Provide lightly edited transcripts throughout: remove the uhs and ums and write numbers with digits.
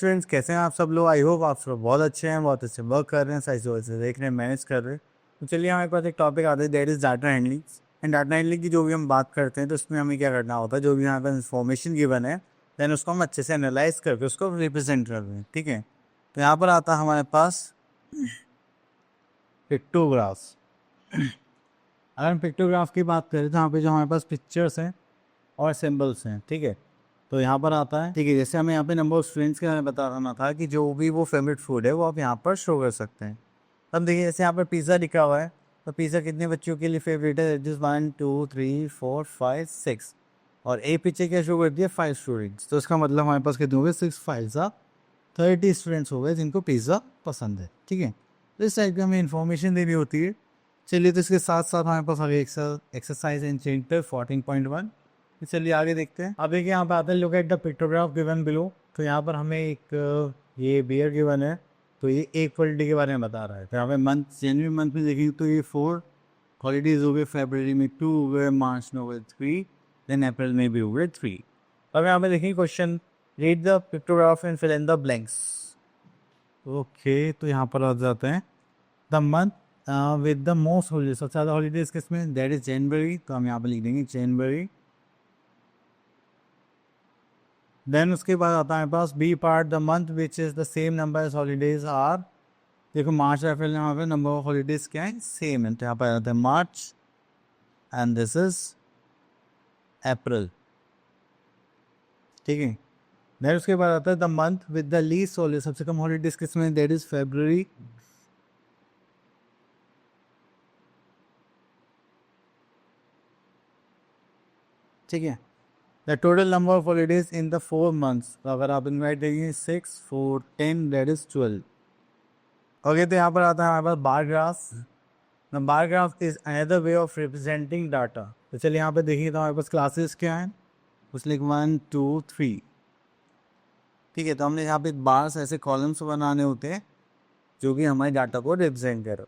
Students, कैसे हैं आप सब लोग? आई होप आप सब बहुत अच्छे हैं, बहुत अच्छे वर्क कर रहे हैं, सही से देख रहे हैं, मैनेज कर रहे हैं। तो चलिए हमारे पास एक टॉपिक आता है, that is data handling. And data handling की जो भी हम बात करते हैं तो उसमें हमें क्या करना होता है, जो भी हमारे पास इन्फॉर्मेशन गिवन है दैन उसको हम अच्छे से एनालाइज करके उसको रिप्रेजेंट कर रहे हैं। ठीक है, तो यहाँ पर आता है हमारे पास पिक्टोग्राफ्स। अगर हम पिक्टोग्राफ की बात करें तो यहाँ पे जो हमारे पास पिक्चर्स हैं और सिंबल्स हैं, ठीक है। तो यहाँ पर आता है, ठीक है, जैसे हमें यहाँ पे नंबर ऑफ स्टूडेंट्स के बारे में बता रहा था कि जो भी वो फेवरेट फूड है वो आप यहाँ पर शो कर सकते हैं। अब देखिए जैसे यहाँ पर पिज़्ज़ा लिखा हुआ है, तो पिज़्ज़ा कितने बच्चों के लिए फेवरेट है? जिस 1 2 3 4 5 6, और ए पीछे क्या शो कर दिया? 5 स्टूडेंट्स। तो इसका मतलब हमारे पास कितने हो गए? 6 5 30 स्टूडेंट्स हो गए जिनको पिज़्ज़ा पसंद है। ठीक है, तो इस टाइप की हमें इन्फॉर्मेशन देनी होती है। चलिए, तो इसके साथ साथ हमारे पास आगे एक्सरसाइज इन चैप्टर 14.1। चलिए आगे देखते हैं। अब देखिए यहाँ पे आता है look at the pictograph given below. तो यहाँ पर हमें एक ये बियर गिवन है, तो ये एक हॉलीडे के बारे में बता रहा है। तो यहाँ पे मंथ, जनवरी मंथ में देखेंगे तो ये 4 हॉलीडेज हो गए, फरवरी में 2 हो गए, मार्च में हो गए 3, देन अप्रैल में भी हो गए 3। अब यहाँ पे देखेंगे question, read the pictograph and fill in the blanks. Okay, तो यहाँ पर आ जाते हैं the month with the most holidays, सबसे ज़्यादा हॉलीडेज किसमें? That is January. तो हम यहाँ पर लिख देंगे जनवरी। देन उसके बाद आता है हमारे पास B part, the month which is the same number as holidays are. देखो मार्च अप्रैल यहाँ पे नंबर ऑफ हॉलीडेज क्या है? सेम है। तो यहाँ पर आ जाता है मार्च एंड दिस इज अप्रैल। ठीक है, देन उसके बाद आता है the month with the least holidays, सबसे कम हॉलीडेज किसमें? दैट इज फरवरी। ठीक है, the total number of holidays in the 4 months. तो अगर आप इन्वाइट देंगे 6 4 10 दैट इज 12। ओके, तो यहाँ पर आता है हमारे पास bar graph. The bar graph is another way of representing data. तो चलिए यहाँ पे देखिए तो हमारे पास क्लासेस क्या हैं, उसमें 1 2 3। ठीक है, तो हमने यहाँ पे बार्स ऐसे कॉलम्स बनाने होते हैं जो कि हमारे डाटा को रिप्रेजेंट करो।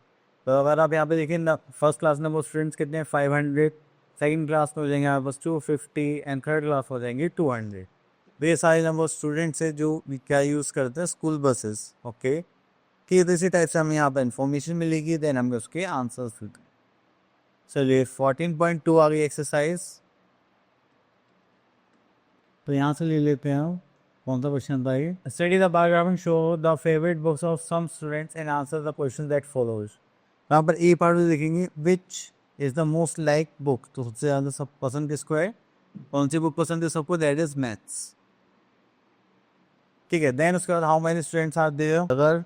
तो अगर आप यहाँ पे देखिए ना, फर्स्ट क्लास नंबर स्टूडेंट्स कितने हैं? 500। सेकंड क्लास में हो जाएंगे हमारे पास 250 एंड थर्ड क्लास हो जाएंगे 200। तो ये सारे नंबर स्टूडेंट्स है जो क्या यूज़ करते हैं? School buses. ओके, ठीक है, तो इसी टाइप से हमें यहाँ पर इन्फॉर्मेशन मिलेगी, देन हमें उसके आंसर्स फिल। चलिए 14.2 आ गई एक्सरसाइज। तो यहाँ से ले लेते हैं हम, कौन सा क्वेश्चन था ये? Study the biograph and show the favourite books of some students and answer the question that follows. यहाँ पर ए पार्ट में देखेंगे which is the most like book. तो सबसे ज़्यादा सब पसंद किसको है? कौन सी बुक पसंद है सबको? That is maths. ठीक है, देन उसके बाद how many students are there. अगर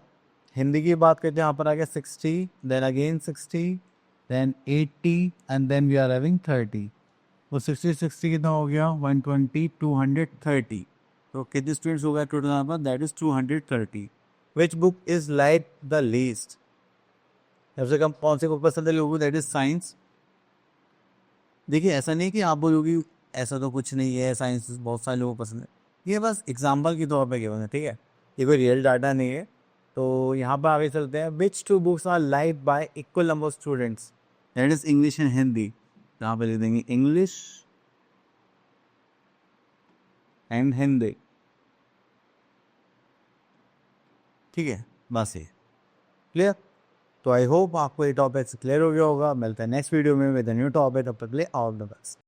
हिंदी की बात करते हैं यहाँ पर आ गया 60, then again 60, then 80 and then we are having 30। तो 60 कितना हो गया? 120 230। तो कितने स्टूडेंट्स हो गए टोटल यहाँ पर? That is 230। Which book is like the least? सबसे कम कौन सी बुक पसंद है लोगों को? That is science. देखिए ऐसा नहीं कि आप बोलोगे ऐसा तो कुछ नहीं है, साइंस बहुत सारे लोगों को पसंद है, ये बस एग्जाम्पल के तौर पर गिवन है। ठीक है, ये कोई रियल डाटा नहीं है। तो यहाँ पर आगे चलते हैं, which 2 books are like by equal number of students? That is English and Hindi. यहाँ पे लिख देंगे इंग्लिश एंड हिंदी। ठीक है, बस ये क्लियर। तो आई होप आपको ये टॉपिक क्लियर हो गया होगा। मिलते हैं नेक्स्ट वीडियो में विद न्यू टॉपिक। तब तक के लिए ऑल द बेस्ट।